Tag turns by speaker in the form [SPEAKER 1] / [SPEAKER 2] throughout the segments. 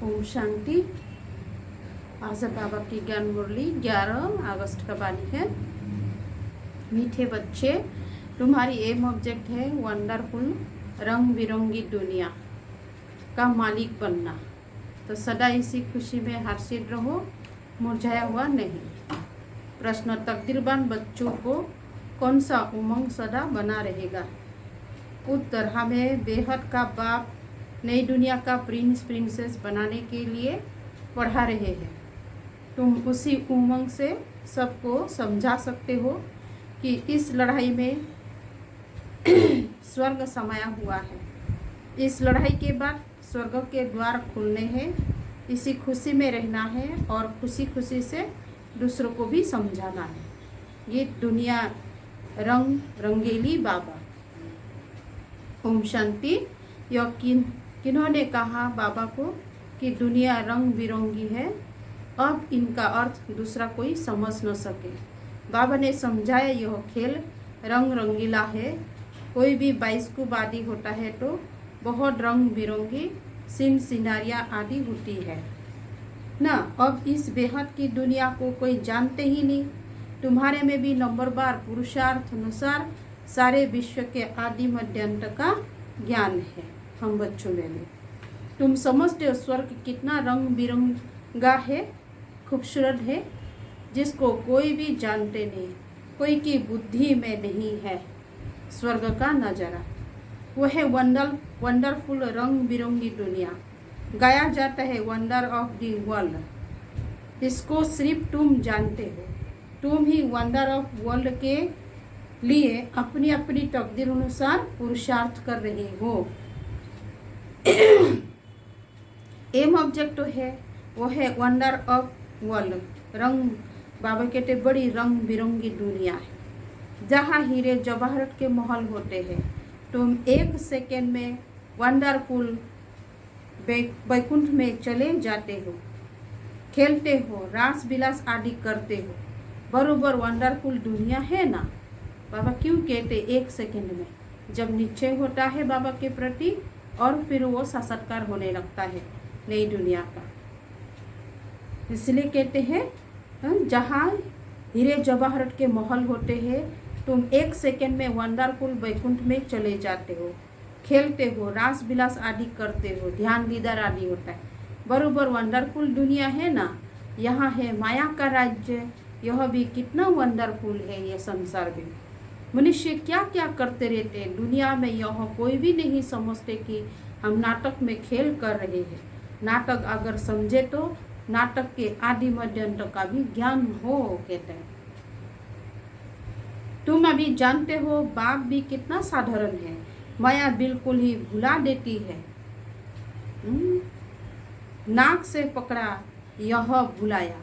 [SPEAKER 1] ओम शांति। आज बाबा की ज्ञान मुरली 11 अगस्त का वाणी है। मीठे बच्चे, तुम्हारी एम ऑब्जेक्ट है वंडरफुल रंग बिरंगी दुनिया का मालिक बनना। तो सदा इसी खुशी में हर्षित रहो, मुरझाया हुआ नहीं। प्रश्न, तकदीरवान बच्चों को कौन सा उमंग सदा बना रहेगा? उत्तर, हमें बेहद का बाप नई दुनिया का प्रिंस प्रिंसेस बनाने के लिए पढ़ा रहे हैं। तुम उसी उमंग से सबको समझा सकते हो कि इस लड़ाई में स्वर्ग समाया हुआ है। इस लड़ाई के बाद स्वर्ग के द्वार खुलने हैं। इसी खुशी में रहना है और खुशी खुशी से दूसरों को भी समझाना है। ये दुनिया रंग रंगीली बाबा। ओम शांति। यह किन्होंने कहा बाबा को कि दुनिया रंग बिरंगी है? अब इनका अर्थ दूसरा कोई समझ न सके। बाबा ने समझाया यह खेल रंग रंगीला है। कोई भी बाइस्कुबादी होता है तो बहुत रंग बिरंगी सीन सिनारियाँ आदि होती है ना। अब इस बेहद की दुनिया को कोई जानते ही नहीं। तुम्हारे में भी नंबरवार पुरुषार्थ अनुसार सारे विश्व के आदि मध्यांत का ज्ञान है। हम बच्चों में भी तुम समझते हो स्वर्ग कितना रंग बिरंगा है, खूबसूरत है, जिसको कोई भी जानते नहीं, कोई की बुद्धि में नहीं है। स्वर्ग का नज़ारा वह है वंडरफुल रंग बिरंगी दुनिया। गाया जाता है वंडर ऑफ दी वर्ल्ड। इसको सिर्फ तुम जानते हो। तुम ही वंडर ऑफ वर्ल्ड के लिए अपनी अपनी तकदीर अनुसार पुरुषार्थ कर रहे हो। एम ऑब्जेक्ट है वो है वंडर ऑफ वर्ल्ड। रंग बाबा कहते बड़ी रंग बिरंगी दुनिया है जहाँ हीरे जवाहरत के महल होते हैं। तुम एक सेकेंड में वंडरफुल वैकुंठ में चले जाते हो, खेलते हो, रास विलास आदि करते हो। बरोबर वंडरफुल दुनिया है ना। बाबा क्यों कहते एक सेकेंड में? जब निश्चय होता है बाबा के प्रति और फिर वो साक्षात्कार होने लगता है नई दुनिया का। इसलिए कहते हैं जहाँ हीरे जवाहरत के महल होते हैं, तुम एक सेकेंड में वंडरफुल वैकुंठ में चले जाते हो, खेलते हो, रास विलास आदि करते हो, ध्यान दीदार आदि होता है। बरोबर वंडरफुल दुनिया है ना। यहाँ है माया का राज्य। यह भी कितना वंडरफुल है। ये संसार भी मनुष्य क्या क्या करते रहते हैं दुनिया में। यह कोई भी नहीं समझते कि हम नाटक में खेल कर रहे हैं। नाटक अगर समझे तो नाटक के आदि मध्यांत का भी ज्ञान हो, कहते हैं। तुम अभी जानते हो बाप भी कितना साधारण है। माया बिल्कुल ही भुला देती है। नाक से पकड़ा यह भुलाया।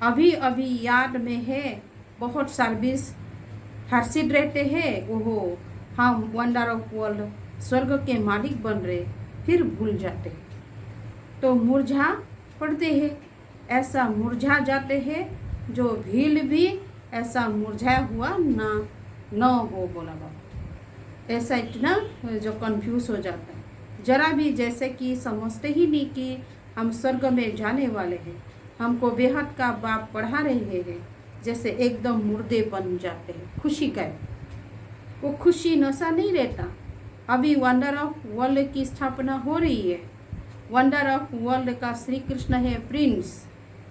[SPEAKER 1] अभी अभी याद में है, बहुत सर्विस हर्षित रहते हैं। ओहो, हम वंडर ऑफ वर्ल्ड स्वर्ग के मालिक बन रहे, फिर भूल जाते तो मुरझा पड़ते हैं। ऐसा मुरझा जाते हैं जो भील भी ऐसा मुरझाया हुआ न हो, बोला बाबा। ऐसा इतना जो कंफ्यूज हो जाता है जरा भी, जैसे कि समझते ही नहीं कि हम स्वर्ग में जाने वाले हैं। हमको बेहद का बाप पढ़ा रहे हैं, जैसे एकदम मुर्दे बन जाते हैं। खुशी का वो खुशी नशा नहीं रहता। अभी वंडर ऑफ वर्ल्ड की स्थापना हो रही है। वंडर ऑफ वर्ल्ड का श्री कृष्ण है प्रिंस।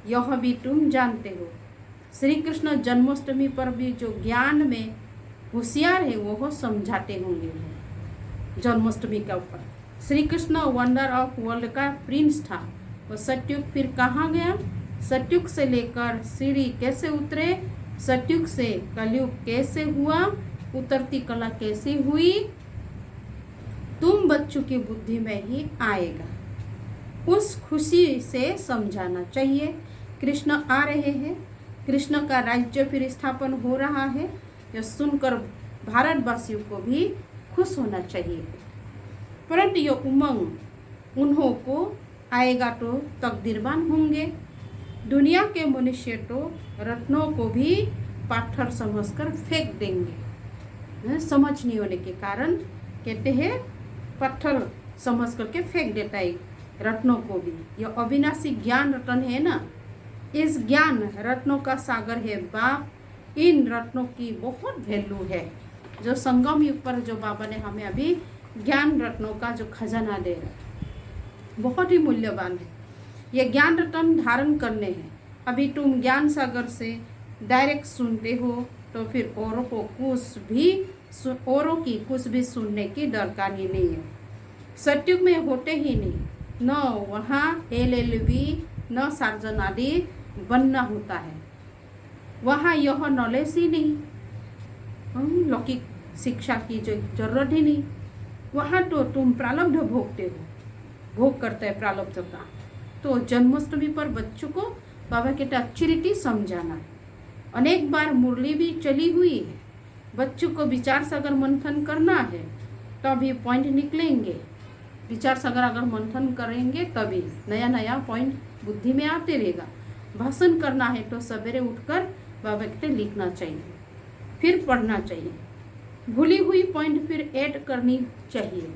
[SPEAKER 1] यह भी तुम जानते हो। श्री कृष्ण जन्माष्टमी पर भी जो ज्ञान में होशियार है वो समझाते होंगे। जन्माष्टमी के ऊपर Shri Krishna wonder of world का प्रिंस था। वो सत्युग फिर कहाँ गया? सत्युग से लेकर सीढ़ी कैसे उतरे, सत्युग से कलयुग कैसे हुआ, उतरती कला कैसी हुई, तुम बच्चों की बुद्धि में ही आएगा। उस खुशी से समझाना चाहिए। कृष्ण आ रहे हैं, कृष्ण का राज्य फिर स्थापन हो रहा है। यह सुनकर भारतवासियों को भी खुश होना चाहिए। परंतु यह उमंग उन्हों को आएगा तो तकदीरवान होंगे। दुनिया के मनुष्य तो रत्नों को भी पत्थर समझकर फेंक देंगे। समझ नहीं होने के कारण कहते हैं पत्थर समझ करके फेंक देता है रत्नों को भी। यह अविनाशी ज्ञान रत्न है ना, इस ज्ञान रत्नों का सागर है बाप। इन रत्नों की बहुत वैल्यू है। जो संगम युग पर जो बाबा ने हमें अभी ज्ञान रत्नों का जो खजाना दे रहा है, बहुत ही मूल्यवान है। ये ज्ञान रत्न धारण करने हैं। अभी तुम ज्ञान सागर से डायरेक्ट सुनते हो तो फिर औरों की कुछ भी सुनने की दरकार ही नहीं है। सत्युग में होते ही नहीं, न वहाँ LLB न सार्जन आदि बनना होता है। वहाँ यह नॉलेज ही नहीं, लौकिक शिक्षा की जो जरूरत ही नहीं। वहाँ तो तुम प्रारब्ध भोगते हो, भोग करते हैं प्रारब्ध का। तो जन्माष्टमी पर बच्चों को बाबा के एक्चुअलिटी समझाना है। अनेक बार मुरली भी चली हुई है। बच्चों को विचार सागर मंथन करना है, तभी पॉइंट निकलेंगे। विचार सागर अगर मंथन करेंगे तभी नया नया पॉइंट बुद्धि में आते रहेगा। भाषण करना है तो सवेरे उठकर बाबा के लिखना चाहिए, फिर पढ़ना चाहिए। भूली हुई पॉइंट फिर ऐड करनी चाहिए,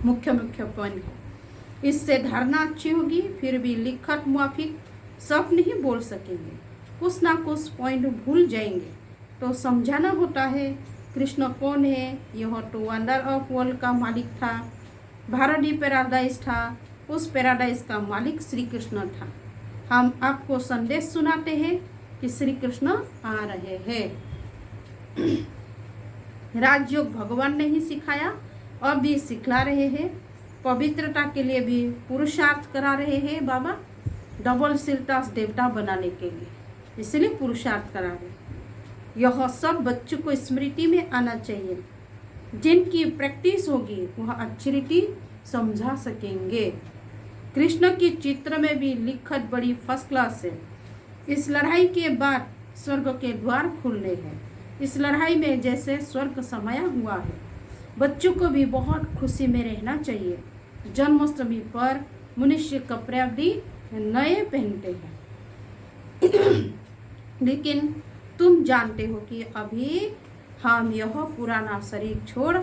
[SPEAKER 1] मुख्य पॉइंट को। इससे धारणा अच्छी होगी। फिर भी लिखत मुआफिक सब नहीं बोल सकेंगे, कुछ ना कुछ पॉइंट भूल जाएंगे। तो समझाना होता है कृष्ण कौन है। यह तो वंडर ऑफ वर्ल्ड का मालिक था, भारती पैराडाइज था, उस पैराडाइज का मालिक श्री कृष्ण था। हम आपको संदेश सुनाते हैं कि श्री कृष्ण आ रहे हैं। राजयोग भगवान ने ही सिखाया, अब भी सिखला रहे हैं। पवित्रता के लिए भी पुरुषार्थ करा रहे हैं बाबा, डबल सिलतास देवता बनाने के लिए, इसलिए पुरुषार्थ करा रहे। यह सब बच्चों को स्मृति में आना चाहिए। जिनकी प्रैक्टिस होगी वह अच्छी समझा सकेंगे। कृष्ण की चित्र में भी लिखत बड़ी फर्स्ट क्लास है। इस लड़ाई के बाद स्वर्ग के द्वार खुलने हैं। इस लड़ाई में जैसे स्वर्ग समाया हुआ है। बच्चों को भी बहुत खुशी में रहना चाहिए। जन्माष्टमी पर मनुष्य कपड़े भी नए पहनते हैं। लेकिन तुम जानते हो कि अभी हम यह पुराना शरीर छोड़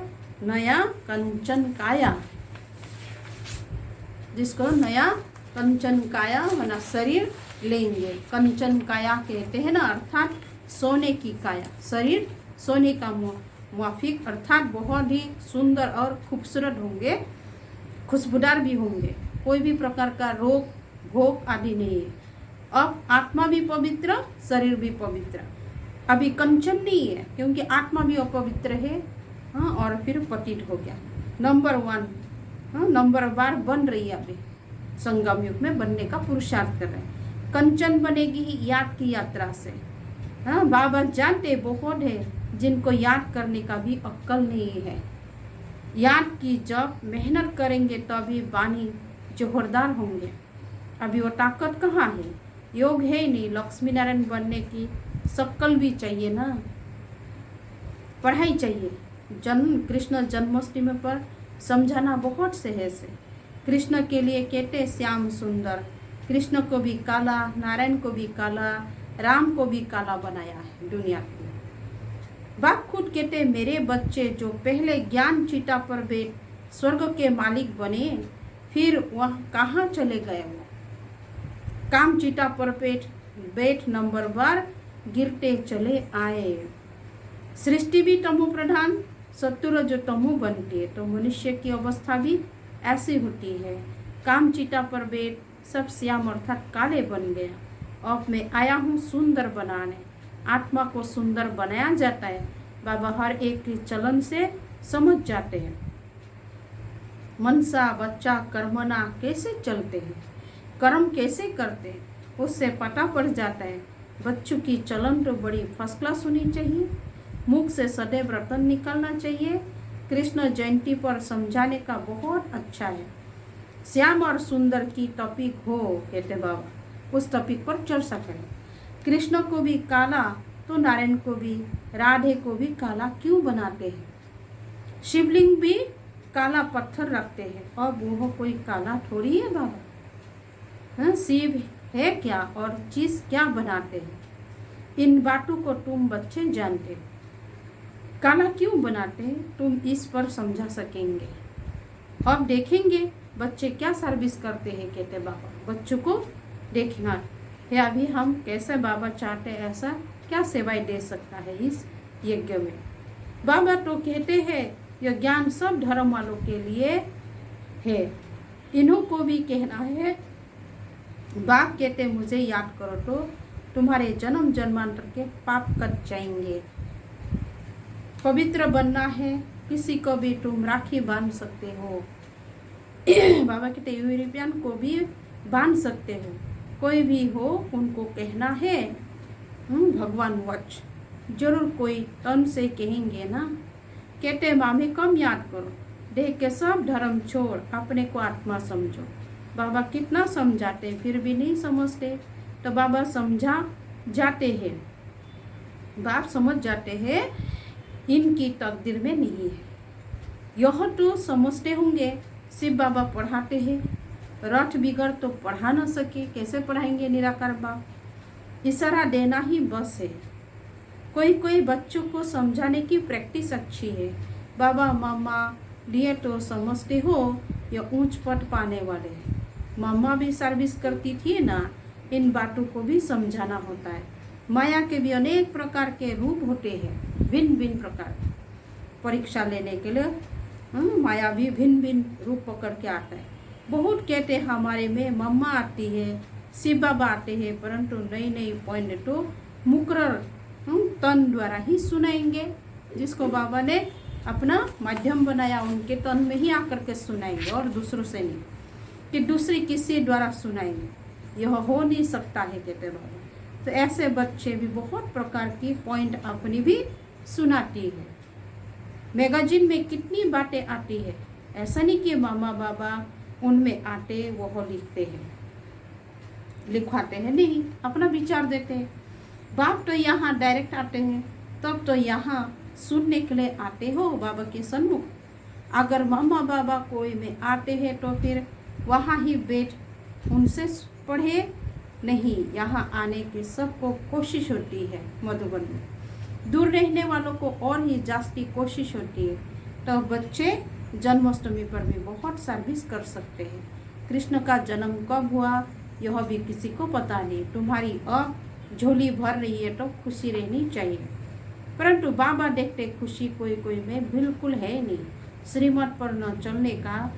[SPEAKER 1] नया कंचन काया, जिसको नया कंचन काया बना शरीर लेंगे। कंचन काया कहते हैं ना, अर्थात सोने की काया। शरीर सोने का मुआफिक, अर्थात बहुत ही सुंदर और खूबसूरत होंगे, खुशबूदार भी होंगे। कोई भी प्रकार का रोग भोग आदि नहीं है। अब आत्मा भी पवित्र, शरीर भी पवित्र। अभी कंचन नहीं है क्योंकि आत्मा भी अपवित्र है। और फिर पतित हो गया। नंबर 1 नंबर बार बन रही है। अभी संगम युग में बनने का पुरुषार्थ कर रहे हैं। कंचन बनेगी ही याद की यात्रा से। बाबा जानते बहुत है जिनको याद करने का भी अक्ल नहीं है। याद की जब मेहनत करेंगे तभी बानी जोहरदार होंगे। अभी वो ताकत कहाँ है? योग है ही नहीं। लक्ष्मी नारायण बनने की शक्ल भी चाहिए ना, पढ़ाई चाहिए। कृष्ण जन्माष्टमी पर समझाना बहुत सहज है। कृष्ण के लिए कहते श्याम सुंदर। कृष्ण को भी काला, नारायण को भी काला, राम को भी काला बनाया है दुनिया के लिए। बाप खुद कहते मेरे बच्चे जो पहले ज्ञान चीता पर बैठ स्वर्ग के मालिक बने, फिर वह कहाँ चले गए? वो काम चीता पर बैठ नंबर बार गिरते चले आए। सृष्टि भी तमो प्रधान, शत्रु जो तमो बनती है, तो मनुष्य की अवस्था भी ऐसी होती है। काम चीता पर बैठ सब श्याम अर्थात काले बन गया। अब मैं आया हूँ सुंदर बनाने। आत्मा को सुंदर बनाया जाता है। बाबा हर एक के चलन से समझ जाते हैं। मनसा बच्चा कर्मना कैसे चलते हैं, कर्म कैसे करते हैं, उससे पता पड़ जाता है। बच्चों की चलन तो बड़ी फर्स्ट क्लास होनी चाहिए। मुख से सदैव रतन निकलना चाहिए। कृष्ण जयंती पर समझाने का बहुत अच्छा है। श्याम और सुंदर की टॉपिक हो कहते बाबा, उस टॉपिक पर चर्चा करें। कृष्ण को भी काला तो नारायण को भी, राधे को भी काला क्यों बनाते हैं? शिवलिंग भी काला पत्थर रखते हैं, और वो कोई काला थोड़ी है बाबा। शिव है क्या और चीज क्या बनाते हैं? इन बातों को तुम बच्चे जानते हो। काला क्यों बनाते हैं तुम इस पर समझा सकेंगे। अब देखेंगे बच्चे क्या सर्विस करते हैं, कहते बाबा बच्चों को देखना है अभी हम कैसे बाबा चाहते ऐसा क्या सेवाएं दे सकता है इस यज्ञ में। बाबा तो कहते हैं यह ज्ञान सब धर्म वालों के लिए है, इन्हों को भी कहना है। बाप कहते मुझे याद करो तो तुम्हारे जन्म जन्मांतर के पाप कट जाएंगे। पवित्र बनना है, किसी को भी तुम राखी बांध सकते हो। बाबा कहते यूरोपियन को भी बांध सकते हो, कोई भी हो उनको कहना है भगवान वच, जरूर कोई तन से कहेंगे ना। कहते मामे कम याद करो, देह के सब धर्म छोड़ अपने को आत्मा समझो। बाबा कितना समझाते फिर भी नहीं समझते, तो बाबा समझा जाते हैं, बाप समझ जाते हैं इनकी तकदीर में नहीं है। यह तो समझते होंगे शिव बाबा पढ़ाते हैं, रथ बिगड़ तो पढ़ा ना सके, कैसे पढ़ाएंगे निराकार बाप, इशारा देना ही बस है। कोई कोई बच्चों को समझाने की प्रैक्टिस अच्छी है। बाबा मामा लिए तो समझते हो ये ऊंच पद पाने वाले हैं। मामा भी सर्विस करती थी ना, इन बातों को भी समझाना होता है। माया के भी अनेक प्रकार के रूप होते हैं, भिन्न भिन्न प्रकार। परीक्षा लेने के लिए माया भी भिन्न भिन्न रूप पकड़ के आता है। बहुत कहते हमारे में मम्मा आती है, शिव बाबा आते हैं, परंतु नई नई पॉइंट तो मुकर्रर तन द्वारा ही सुनाएंगे। जिसको बाबा ने अपना माध्यम बनाया उनके तन में ही आकर के सुनाएंगे और दूसरों से नहीं कि दूसरी किसी द्वारा सुनाएंगे, यह हो नहीं सकता है कहते बाबा। तो ऐसे बच्चे भी बहुत प्रकार की पॉइंट अपनी भी सुनाती है। मैगजीन में कितनी बातें आती है, ऐसा नहीं कि मामा बाबा उनमें आते वह लिखते हैं, लिखवाते हैं नहीं, अपना विचार देते हैं। बाप तो यहाँ डायरेक्ट आते हैं, तब तो यहाँ सुनने के लिए आते हो बाबा के सन्मुख। अगर मामा बाबा कोई में आते हैं तो फिर वहाँ ही बैठ उनसे पढ़े नहीं, यहाँ आने की सबको कोशिश होती है। मधुबन में दूर रहने वालों को और ही जास्ती कोशिश होती है, तो बच्चे जन्माष्टमी पर भी बहुत सर्विस कर सकते हैं। कृष्ण का जन्म कब हुआ यह भी किसी को पता नहीं। तुम्हारी अब झोली भर रही है तो खुशी रहनी चाहिए, परंतु बाबा देखते खुशी कोई कोई में बिल्कुल है नहीं। श्रीमत पर न चलने का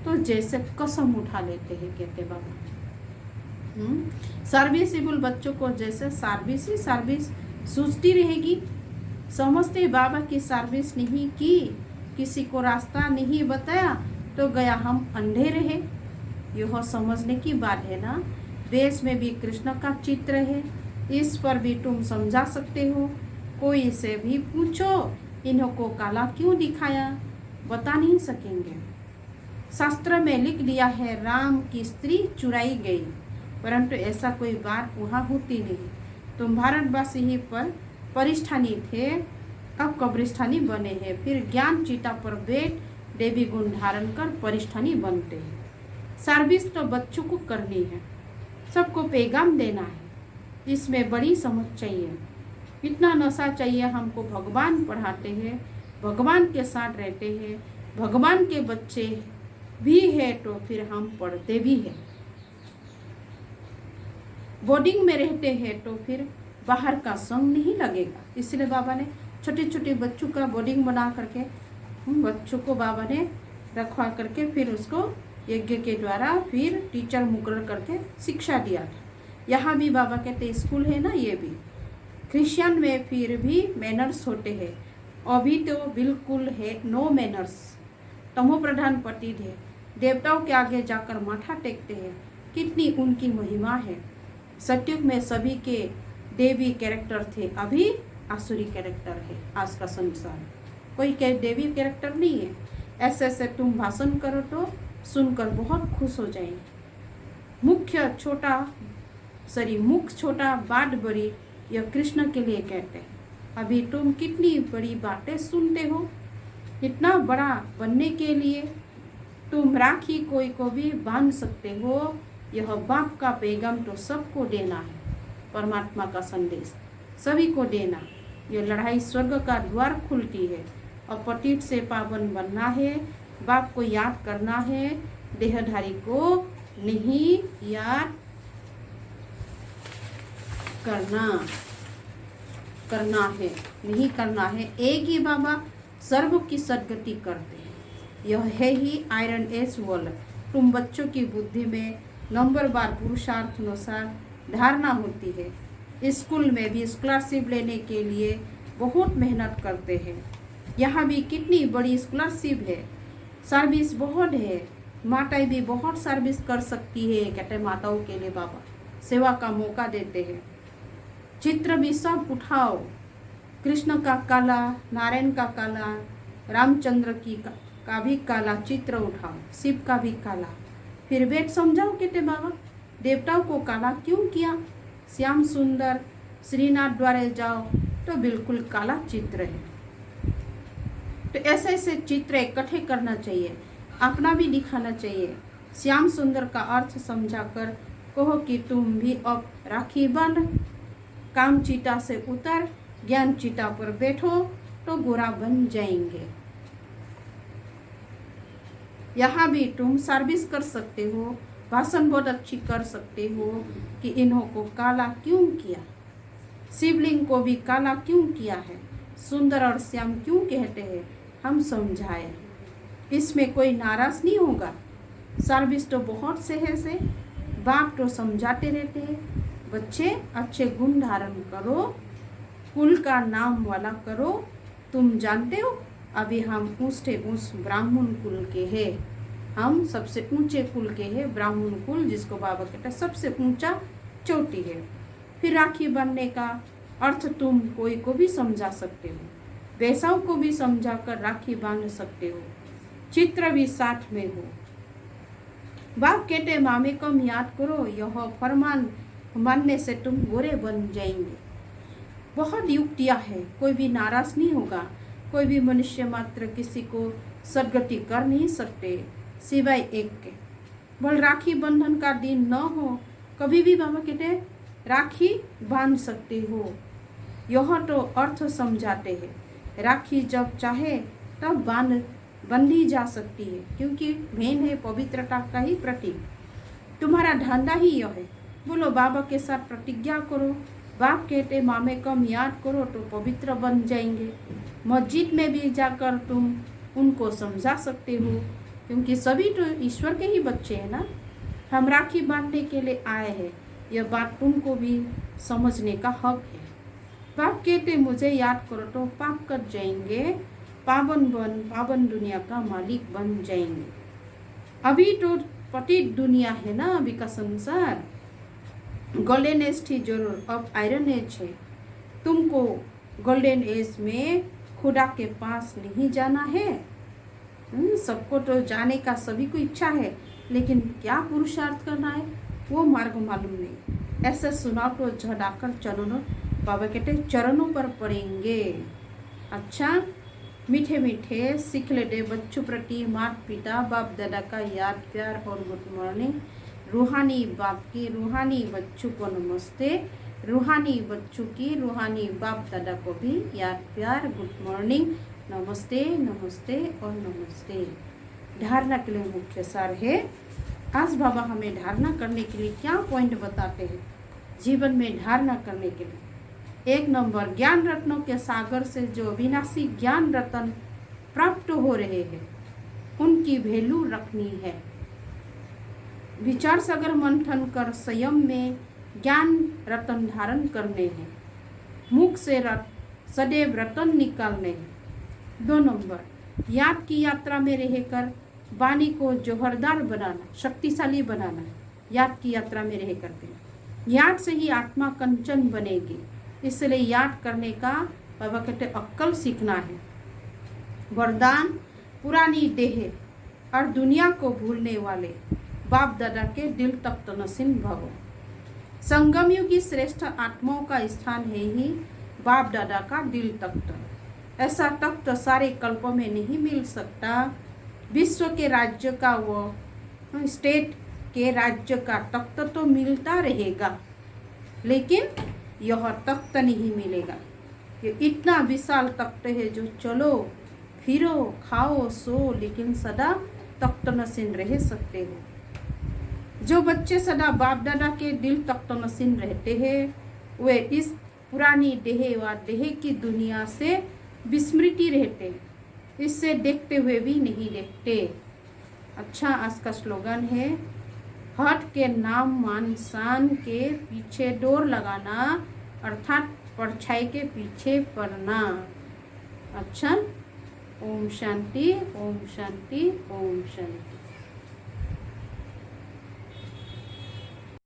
[SPEAKER 1] तो जैसे कसम उठा लेते हैं कहते बाबा। सर्विसेबल बच्चों को जैसे सर्विस ही सर्विस सोचती रहेगी। समझते बाबा की सर्विस नहीं की, किसी को रास्ता नहीं बताया तो गया हम अंधे रहे। यह समझने की बात है ना। देश में भी कृष्ण का चित्र है, इस पर भी तुम समझा सकते हो। कोई से भी पूछो इन्हों को काला क्यों दिखाया, बता नहीं सकेंगे। शास्त्र में लिख लिया है राम की स्त्री चुराई गई, परंतु ऐसा कोई बात वहाँ होती नहीं। तुम भारतवासी ही पर परिष्ठानी थे, अब कब्रिस्तानी बने हैं, फिर ज्ञान चीता पर बैठ देवी गुण धारण कर परिष्ठानी बनते हैं। सर्विस तो बच्चों को करनी है, सबको पैगाम देना है, इसमें बड़ी समझ चाहिए। इतना नशा चाहिए हमको। भगवान पढ़ाते हैं, भगवान के साथ रहते हैं, भगवान के बच्चे भी है तो फिर हम पढ़ते भी हैं। बोर्डिंग में रहते हैं तो फिर बाहर का संग नहीं लगेगा। इसलिए बाबा ने छोटे छोटे बच्चों का बोर्डिंग बना करके बच्चों को बाबा ने रखवा करके फिर उसको यज्ञ के द्वारा फिर टीचर मुकर्रर करके शिक्षा दिया था। यहाँ भी बाबा कहते स्कूल है ना, ये भी क्रिश्चियन में फिर भी मैनर्स होते हैं। अभी तो बिल्कुल है नो मैनर्स, तमो प्रधान पति है, देवताओं के आगे जाकर माथा टेकते हैं। कितनी उनकी महिमा है। सत्युग में सभी के देवी कैरेक्टर थे, अभी आसुरी कैरेक्टर है। आज का संसार कोई देवी कैरेक्टर नहीं है। ऐसे ऐसे तुम भाषण करो तो सुनकर बहुत खुश हो जाएंगे। मुख छोटा बात बड़ी, यह कृष्ण के लिए कहते हैं। अभी तुम कितनी बड़ी बातें सुनते हो। इतना बड़ा बनने के लिए तुम राखी कोई को भी बांध सकते हो। यह बाप का पैगाम तो सबको देना है, परमात्मा का संदेश सभी को देना। यह लड़ाई स्वर्ग का द्वार खुलती है और पतित से पावन बनना है, बाप को याद करना है, देहधारी को नहीं याद करना है, नहीं करना है। एक ही बाबा सर्व की सदगति करते हैं। यह है ही आयरन एस वर्ल्ड। तुम बच्चों की बुद्धि में नंबर बार पुरुषार्थ अनुसार धारणा होती है। स्कूल में भी स्कॉलरशिप लेने के लिए बहुत मेहनत करते हैं। यहाँ भी कितनी बड़ी स्कॉलरशिप है, सर्विस बहुत है। माताएं भी बहुत सर्विस कर सकती है। कहते माताओं के लिए बाबा सेवा का मौका देते हैं। चित्र भी सब उठाओ, कृष्ण का काला, नारायण का काला, रामचंद्र का भी काला चित्र उठाओ, शिव का भी काला। फिर वेद समझाओ कहते बाबा देवताओं को काला क्यों किया। श्याम सुंदर श्रीनाथ द्वारे जाओ तो बिल्कुल काला चित्र है। तो ऐसे ऐसे चित्र इकट्ठे करना चाहिए, अपना भी दिखाना चाहिए। श्याम सुंदर का अर्थ समझाकर कहो कि तुम भी अब राखी बंध, काम चीता से उतर, ज्ञान चीता पर बैठो तो गोरा बन जाएंगे। यहाँ भी तुम सर्विस कर सकते हो, भाषण बहुत अच्छी कर सकते हो कि इन्हों को काला क्यों किया, शिवलिंग को भी काला क्यों किया है, सुंदर और श्याम क्यों कहते हैं, हम समझाए। इसमें कोई नाराज नहीं होगा। सर्विस तो बहुत से है से, बाप तो समझाते रहते हैं बच्चे अच्छे गुण धारण करो, कुल का नाम वाला करो। तुम जानते हो अभी हम उस ब्राह्मण कुल के हैं, हम सबसे ऊंचे कुल के हैं ब्राह्मण कुल, जिसको बाबा कहता है सबसे ऊंचा चोटी है। फिर राखी बांधने का अर्थ तुम कोई को भी समझा सकते हो, वैसाओं को भी समझा कर राखी बांध सकते हो। चित्र भी साथ में हो। बाप कहते मामे कम याद करो, यह फरमान मानने से तुम गोरे बन जाएंगे। बहुत युक्तियाँ है, कोई भी नाराज नहीं होगा। कोई भी मनुष्य मात्र किसी को सदगति कर नहीं सकते सिवाय एक के। बोल राखी बंधन का दिन न हो, कभी भी बाबा कहते राखी बांध सकते हो। यह तो अर्थ समझाते हैं। राखी जब चाहे तब बंधी जा सकती है, क्योंकि बहन है पवित्रता का ही प्रतीक। तुम्हारा धंधा ही यह है। बोलो बाबा के साथ प्रतिज्ञा करो। बाप कहते मामे कम याद करो तो पवित्र बन जाएंगे। मस्जिद में भी जाकर तुम उनको समझा सकते हो, क्योंकि सभी तो ईश्वर के ही बच्चे हैं ना। हम राखी बांधने के लिए आए हैं, यह बात तुमको भी समझने का हक है। बाप कहते मुझे याद करो तो पाप कर जाएंगे, पावन दुनिया का मालिक बन जाएंगे। अभी तो पतित दुनिया है ना, अभी का संसार गोल्डन एज थी जरूर, अब आयरन एज है। तुमको गोल्डन एज में खुदा के पास नहीं जाना है। सबको तो जाने का सभी को इच्छा है, लेकिन क्या पुरुषार्थ करना है वो मार्ग मालूम नहीं। ऐसा सुना तो झड़ाकर चरणों, बाबा कहते चरणों पर पड़ेंगे। अच्छा मीठे मीठे सीख लेते बच्चों प्रति माता पिता बाप दादा का याद प्यार और गुड मॉर्निंग। रूहानी बाप की रूहानी बच्चों को नमस्ते, रूहानी बच्चों की रूहानी बाप दादा को भी याद प्यार गुड मॉर्निंग, नमस्ते नमस्ते और नमस्ते। धारणा के लिए मुख्य सार है। आज बाबा हमें धारणा करने के लिए क्या पॉइंट बताते हैं जीवन में धारणा करने के लिए। 1 नंबर, ज्ञान रत्नों के सागर से जो अविनाशी ज्ञान रत्न प्राप्त हो रहे हैं उनकी वैल्यू रखनी है। विचार सागर मंथन कर संयम में ज्ञान रतन धारण करने हैं, मुख से सदैव रतन निकालने हैं। 2 नंबर, याद की यात्रा में रहकर वाणी को जोहरदार बनाना, शक्तिशाली बनाना। याद की यात्रा में रह करके याद से ही आत्मा कंचन बनेगी, इसलिए याद करने का बाबा कहते अक्कल सीखना है। वरदान, पुरानी देह और दुनिया को भूलने वाले बाप दादा के दिल तख्त नसीन भवो। संगम युग की श्रेष्ठ आत्माओं का स्थान है ही बाप दादा का दिल तख्त। ऐसा तख्त सारे कल्पों में नहीं मिल सकता। विश्व के राज्य का वो स्टेट के राज्य का तख्त तो मिलता रहेगा, लेकिन यह तख्त नहीं मिलेगा। ये इतना विशाल तख्त है जो चलो फिरो खाओ सो लेकिन सदा तख्त नशीन रह सकते हो। जो बच्चे सदा बाप दादा के दिल तख्त नशीन रहते हैं वे इस पुरानी देह व देह की दुनिया से विस्मृति रहते, इससे देखते हुए भी नहीं देखते। अच्छा, आज का स्लोगन है, हट के नाम मान शान के पीछे डोर लगाना, अर्थात परछाई के पीछे पड़ना। अच्छा, ओम शांति, ओम शांति, ओम शांति।